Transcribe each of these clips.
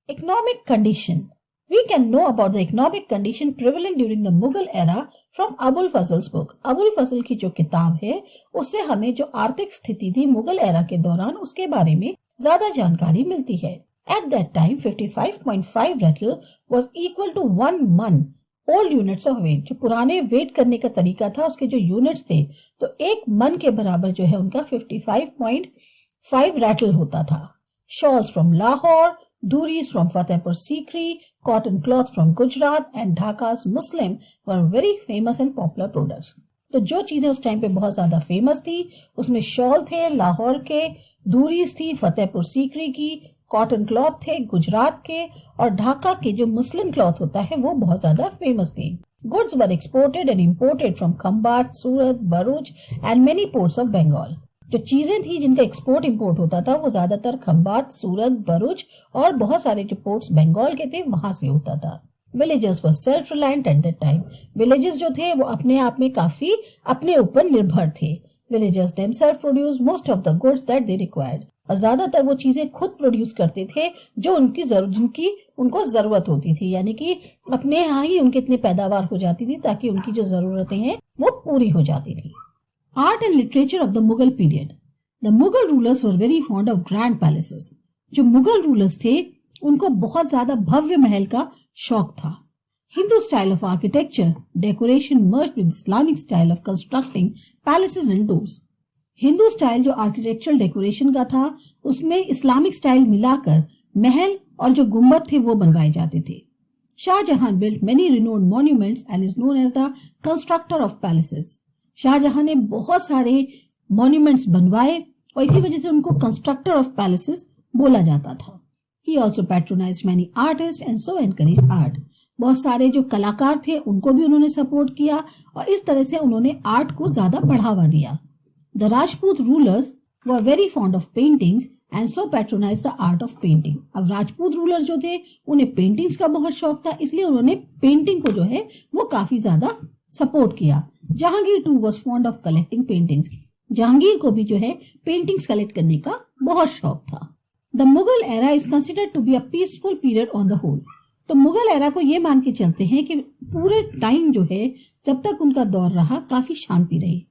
Economic condition. We can know about the economic condition prevalent during the Mughal era from Abul Fazl's book. Abul Fazl की जो किताब है उससे हमें जो आर्थिक स्थिति थी मुगल एरा के दौरान उसके बारे में ज्यादा जानकारी मिलती है. At that time 55.5 rattle was equal to 1 मन old units of weight. जो पुराने वेट करने का तरीका था उसके जो यूनिट्स थे तो 1 मन के बराबर जो है उनका 55.5 रैटल होता था. Shawls from Lahore, Dhuris from Fatehpur Sikri, cotton cloth from Gujarat and Dhaka's Muslim were very famous and popular products. तो जो चीजें उस टाइम पे बहुत ज्यादा फेमस थी उसमें शॉल थे लाहौर के, धूरीज थी फतेहपुर सीकरी की, कॉटन क्लॉथ थे गुजरात के और ढाका के जो मुस्लिम क्लॉथ होता है वो बहुत ज्यादा फेमस थे. Goods were exported and imported from Khambat, Surat, Bharuch and many ports of Bengal. जो चीजें थी जिनका एक्सपोर्ट इंपोर्ट होता था वो ज्यादातर खंबात, सूरत, भरूच और बहुत सारे जो पोर्ट्स बंगाल के थे वहां से होता था. Villages were self reliant at that time. Villages जो थे वो अपने आप में काफी अपने ऊपर निर्भर थे. Villages themselves produce most of the goods that they required. और ज्यादातर वो चीजें खुद प्रोड्यूस करते थे जो जिनकी उनको जरूरत होती थी, यानी कि अपने यहाँ ही उनकी इतनी पैदावार हो जाती थी ताकि उनकी जो जरूरतें हैं वो पूरी हो जाती थी. Art and literature of the Mughal period. The Mughal rulers were very fond of grand palaces. जो मुगल रूलर्स थे उनको बहुत ज्यादा भव्य महल का शौक था. Hindu style of architecture, decoration merged with Islamic style of constructing palaces and doors. Hindu style जो architectural decoration का था उसमें इस्लामिक स्टाइल मिलाकर महल और जो गुम्बद थे वो बनवाए जाते थे. Shahjahan built many renowned monuments and is known as the constructor of palaces. Shahjahan ने बहुत सारे मॉन्यूमेंट्स बनवाए और इसी वजह से उनको कंस्ट्रक्टर ऑफ पैलेसेस बोला जाता था. He also patronized many artists and so encouraged art. बहुत सारे जो कलाकार थे उनको भी उन्होंने सपोर्ट किया और इस तरह से उन्होंने आर्ट को ज्यादा बढ़ावा दिया. The Rajput rulers were very fond of paintings and so patronized the art of painting. अब राजपूत रूलर्स जो थे उन्हें पेंटिंग्स का बहुत शौक था इसलिए उन्होंने पेंटिंग को जो है वो काफी ज्यादा सपोर्ट किया. Jahangir too was fond of collecting paintings. Jahangir को भी जो है पेंटिंग्स कलेक्ट करने का बहुत शौक था. The Mughal era is considered to be a peaceful period on the whole. तो मुगल एरा को ये मान के चलते हैं कि पूरे टाइम जो है जब तक उनका दौर रहा काफी शांति रही.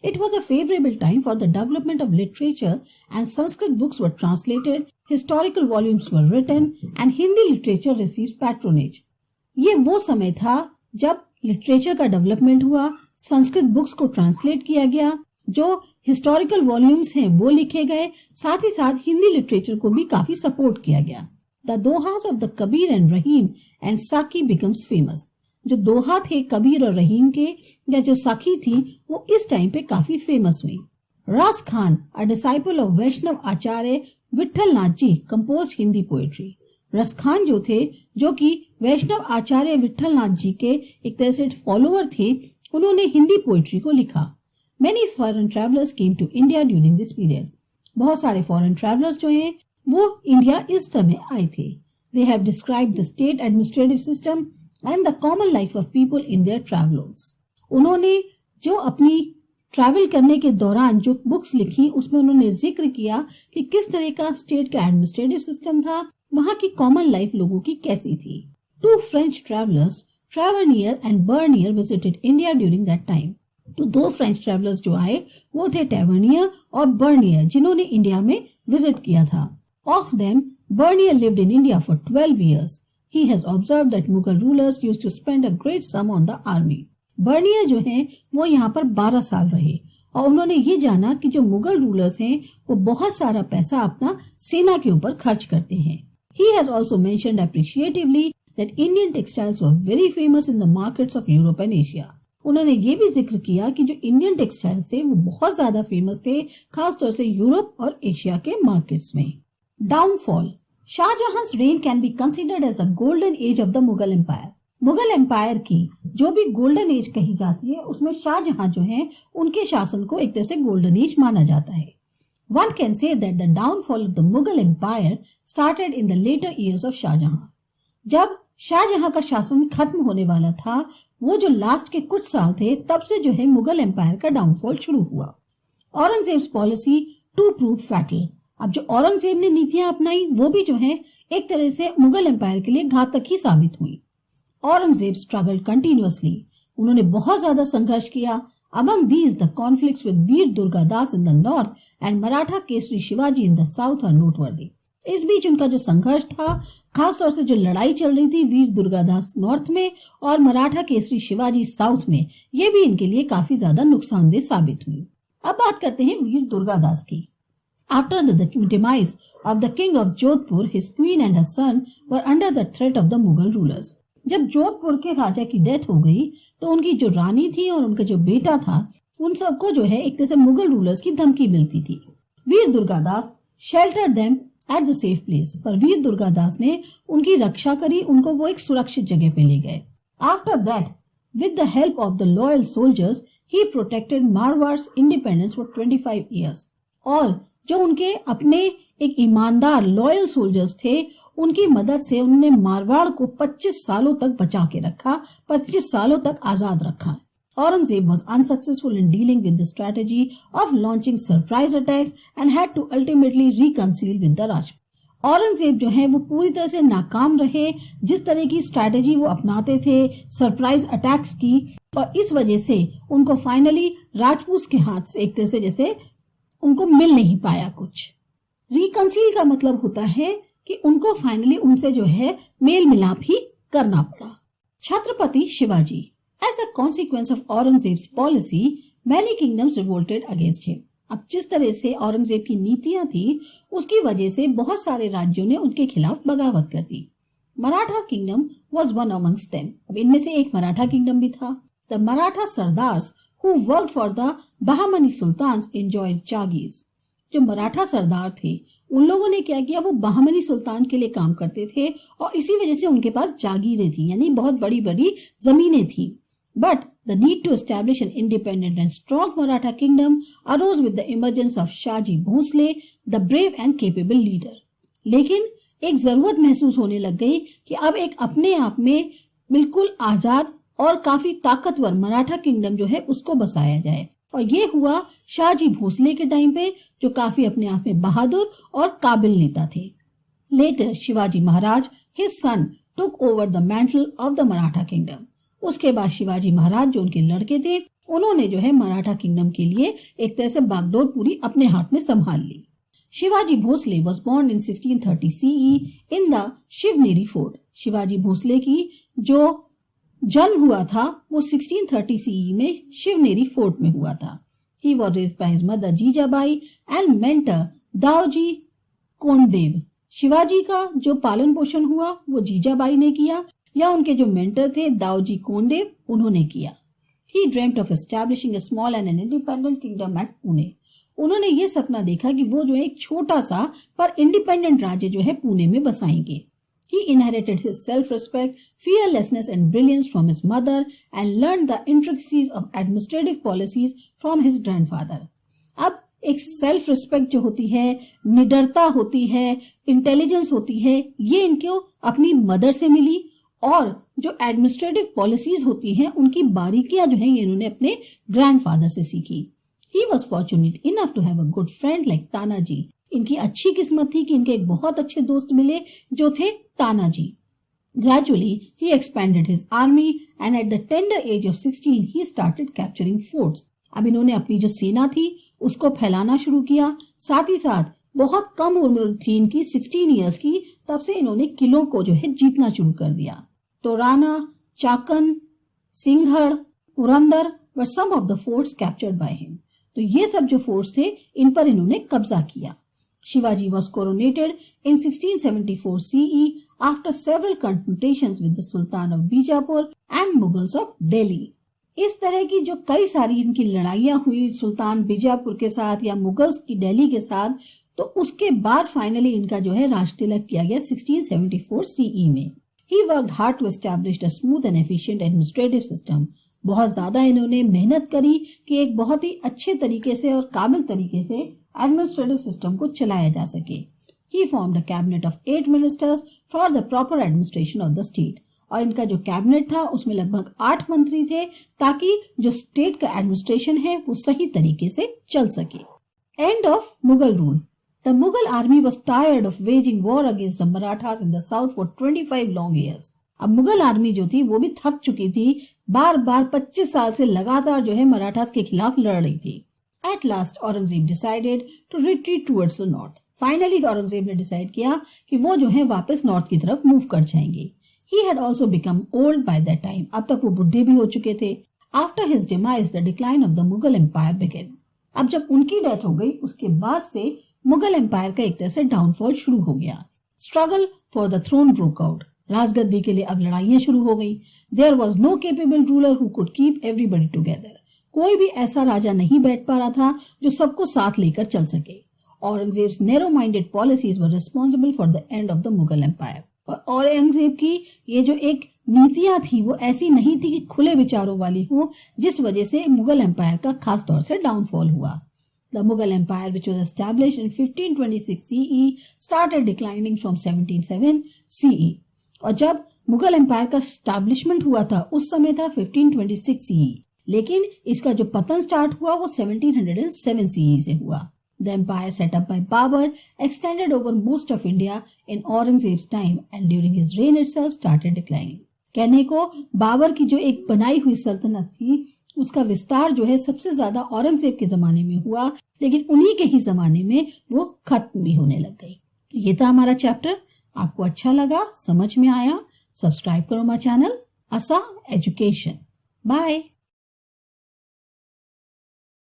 It was a favorable time for the development of literature and Sanskrit books were translated, historical volumes were written and Hindi literature received patronage. ये वो समय था जब लिटरेचर का डेवलपमेंट हुआ, संस्कृत बुक्स को ट्रांसलेट किया गया, जो हिस्टोरिकल वॉल्यूम्स हैं वो लिखे गए, साथ ही साथ हिंदी लिटरेचर को भी काफी सपोर्ट किया गया. The dohas of the Kabir and Rahim and Sakhi becomes famous. जो दोहा थे कबीर और रहीम के या जो साखी थी वो इस टाइम पे काफी फेमस हुई. Ras Khan, a disciple of Vaishnav Acharya Vitthal Nath ji, composed Hindi poetry. Ras Khan जो थे जो कि वैष्णव आचार्य विठल नाथ जी के एक तरह से फॉलोअर थे, उन्होंने हिंदी पोएट्री को लिखा. Many foreign travelers came to India during this period. बहुत सारे फॉरेन ट्रैवलर्स जो हैं वो इंडिया इस समय आए थे. They have described the state administrative system and the common life of people in their travelogues. उन्होंने जो अपनी ट्रैवल करने के दौरान जो बुक्स लिखी उसमें उन्होंने जिक्र किया कि किस तरह का स्टेट का एडमिनिस्ट्रेटिव सिस्टम था, वहां की कॉमन लाइफ लोगों की कैसी थी. Two French travelers, Tavernier and Bernier, visited India during that time. तो दो फ्रेंच ट्रैवलर्स जो आए वो थे टेवर्नियर और बर्नियर जिन्होंने इंडिया में विजिट किया था. Of them, Bernier lived in India for 12 years. He has observed that Mughal rulers used to spend a great sum on the army. Bernier जो हैं वो यहाँ पर 12 साल रहे और उन्होंने ये जाना कि जो मुगल रूलर्स हैं वो बहुत सारा पैसा अपना सेना के ऊपर खर्च करते हैं. He has also mentioned appreciatively that Indian textiles were very famous in the markets of Europe and Asia. उन्होंने ये भी जिक्र किया कि जो इंडियन टेक्सटाइल्स थे वो बहुत ज्यादा फेमस थे, खासतौर से यूरोप और एशिया के मार्केट्स में. Downfall. शाहजहां's reign can be considered as a golden age of the Mughal Empire. Mughal empire की जो भी गोल्डन एज कही जाती है उसमें शाहजहां जो हैं उनके शासन को एक तरह से गोल्डन एज माना जाता है. One can say that the downfall of the Mughal Empire started in the later years of Shahjahan. जब शाहजहां का शासन खत्म होने वाला था, वो जो लास्ट के कुछ साल थे तब से जो है मुगल एम्पायर का डाउनफॉल शुरू हुआ. Aurangzeb's policy to prove fatal. अब जो औरंगजेब ने नीतियां अपनाई वो भी जो है एक तरह से मुगल एम्पायर के लिए घातक ही साबित हुई। औरंगजेब स्ट्रगल कंटिन्यूअसली, उन्होंने बहुत ज्यादा संघर्ष किया। Among these, the conflicts with Veer Durgadas in the north and Maratha Kesari Shivaji in the south are noteworthy। इस बीच उनका जो संघर्ष था, खास तौर से जो लड़ाई चल रही थी वीर दुर्गादास नॉर्थ में और मराठा केसरी शिवाजी साउथ में, ये भी इनके लिए काफी ज्यादा नुकसानदेह साबित हुई। अब बात करते हैं वीर दुर्गादास की। After the demise of the king of Jodhpur, his queen and her son were under the threat of the Mughal rulers। जब जोधपुर के राजा की डेथ हो गई तो उनकी जो रानी थी और उनका जो बेटा था, उन सबको जो है एक तरह से मुगल रूलर्स की धमकी मिलती थी। Veer Durgadas sheltered them at the safe place, पर वीर दुर्गादास ने उनकी रक्षा करी, उनको वो एक सुरक्षित जगह पे ले गए। After that, with the help of the loyal soldiers, he protected Marwar's independence for 25 years। और जो उनके अपने एक ईमानदार लॉयल सोल्जर्स थे, उनकी मदद से उन्होंने मारवाड़ को 25 सालों तक बचा के रखा, 25 सालों तक आजाद रखा। Aurangzeb was unsuccessful in dealing with the strategy of launching surprise attacks and had to ultimately reconcile with the Rajput। Aurangzeb जो है वो पूरी तरह से नाकाम रहे, जिस तरह की स्ट्रैटेजी वो अपनाते थे सरप्राइज अटैक्स की, और इस वजह से उनको फाइनली राजपूत के हाथ से एक तरह से जैसे उनको मिल नहीं पाया कुछ। रिकंसील का मतलब होता है कि उनको फाइनली उनसे जो है मेल मिलाप ही करना पड़ा। Chhatrapati Shivaji, as a consequence of Aurangzeb's policy, many kingdoms revolted against him. अब जिस तरह से औरंगजेब की नीतियां थी, उसकी वजह से बहुत सारे राज्यों ने उनके खिलाफ बगावत कर दी। Maratha kingdom was one amongst them. अब इनमें से एक मराठा किंगडम भी था। The Maratha sardars who worked for the Bahmani sultans enjoyed jagirs. जो मराठा सरदार थे, उन लोगों ने क्या किया, वो बहामनी सुल्तान के लिए काम करते थे और इसी वजह से उनके पास जागीरें थी, यानी बहुत बड़ी बड़ी जमीनें थी। But the need to establish an independent and strong Maratha kingdom arose with the emergence of Shahaji Bhosale, the brave and capable leader. लेकिन एक जरूरत महसूस होने लग गई कि अब एक अपने आप में बिल्कुल आजाद और काफी ताकतवर मराठा किंगडम जो है उसको बसाया जाए, और ये हुआ शाहजी भोसले के टाइम पे, जो काफी अपने आप में बहादुर और काबिल नेता थे। Later Shivaji Maharaj, his son, took over the mantle of the Maratha kingdom. उसके बाद शिवाजी महाराज जो उनके लड़के थे, उन्होंने जो है मराठा किंगडम के लिए एक तरह से बागडोर पूरी अपने हाथ में संभाल ली। Shivaji Bhosale was born in 1630 CE in the Shivneri fort. Shivaji Bhosale की जो जन्म हुआ था वो 1630 CE में शिवनेरी फोर्ट में हुआ था। He was raised by his mother Jijabai and mentor Dauji Kondadev. Shivaji का जो पालन पोषण हुआ वो जीजाबाई ने किया, या उनके जो मेंटर थे दाऊजी कोंडदेव, उन्होंने किया। He dreamt of establishing a small and an independent kingdom at Pune। उन्होंने ये सपना देखा कि वो जो है एक छोटा सा पर इंडिपेंडेंट राज्य जो है पुणे में बसाएंगे। He inherited his self-respect, fearlessness and brilliance from his mother and learned the intricacies of administrative policies from his grandfather। अब एक सेल्फ रिस्पेक्ट जो होती है, निडरता होती है, इंटेलिजेंस होती है, ये इनको अपनी मदर से मिली, और जो एडमिनिस्ट्रेटिव पॉलिसीज होती हैं उनकी बारीकियां जो है ये इन्होंने अपने ग्रैंडफादर से सीखी। He was fortunate enough to have a good friend like Tanaji. इनकी अच्छी किस्मत थी कि इनके एक बहुत अच्छे दोस्त मिले जो थे Tanaji. Gradually, he expanded his army and at the tender age of 16, he started capturing forts। अब इन्होंने अपनी जो सेना थी उसको फैलाना शुरू किया। साथ ही साथ बहुत कम उम्र थी इनकी, 16 इयर्स की, तब से इन्होंने किलों को जो है जीतना शुरू कर दिया। तो Rana, Chakan, सिंघड़, Purandar were some of the forts captured by him। तो ये सब जो फोर्ट्स थे इन पर इन्होंने कब्जा किया। Shivaji was coronated in 1674 CE after several confrontations with the Sultan of Bijapur and Mughals of Delhi। इस तरह की जो कई सारी इनकी लड़ाइयां हुई सुल्तान बीजापुर के साथ या मुगल्स की दिल्ली के साथ, तो उसके बाद फाइनली इनका जो है राज तिलक किया गया 1674 CE में। He worked hard to establish a smooth and efficient administrative system। बहुत ज्यादा इन्होंने मेहनत करी कि एक बहुत ही अच्छे तरीके से और काबिल तरीके से एडमिनिस्ट्रेटिव सिस्टम को चलाया जा सके। He formed a cabinet of 8 ministers for the proper administration of the state। और इनका जो कैबिनेट था उसमें लगभग 8 मंत्री थे, ताकि जो स्टेट का एडमिनिस्ट्रेशन है वो सही तरीके से चल सके। End of Mughal rule. The Mughal army was tired of waging war against the Marathas in the south for 25 long years. अब मुगल आर्मी जो थी वो भी थक चुकी थी, बार बार 25 साल से लगातार जो है मराठास के खिलाफ लड़ रही थी. At last Aurangzeb decided to retreat towards the north. Finally Aurangzeb ने डिसाइड किया कि वो जो है वापस नॉर्थ की तरफ मूव कर जाएंगे. He had also become old by that time. अब तक वो बुढ़े भी हो चुके थे. After his demise, the decline of the Mughal Empire began. अब जब उनकी डेथ हो गई उसके बाद से मुगल एम्पायर का एक तरह से डाउनफॉल शुरू हो गया. Struggle for the throne broke out. राजगद्दी के लिए अब लड़ाइयां शुरू हो गई. There was no capable ruler who could keep everybody together. कोई भी ऐसा राजा नहीं बैठ पा रहा था जो सबको साथ लेकर चल सके. Aurangzeb's narrow minded policies were responsible for the end of the Mughal empire. और औरंगजेब की ये जो एक नीतियां थी वो ऐसी नहीं थी कि खुले विचारों वाली हो, जिस वजह से मुगल एम्पायर का खास तौर से डाउनफॉल हुआ. The Mughal Empire, which was established in 1526 CE, started declining from 1707 CE. और जब मुगल एम्पायर का स्टैब्लिशमेंट हुआ था उस समय था 1526 CE, लेकिन इसका जो पतन स्टार्ट हुआ वो 1707 CE से हुआ. The empire set up by Babur extended over most of India in Aurangzeb's time and during his reign itself started declining. कहने को बाबर की जो एक बनाई हुई सल्तनत थी उसका विस्तार जो है सबसे ज्यादा औरंगजेब के जमाने में हुआ, लेकिन उन्हीं के ही जमाने में वो खत्म भी होने लग गई. तो ये था हमारा चैप्टर. आपको अच्छा लगा, समझ में आया? सब्सक्राइब करो हमारा चैनल आसा एजुकेशन. बाय.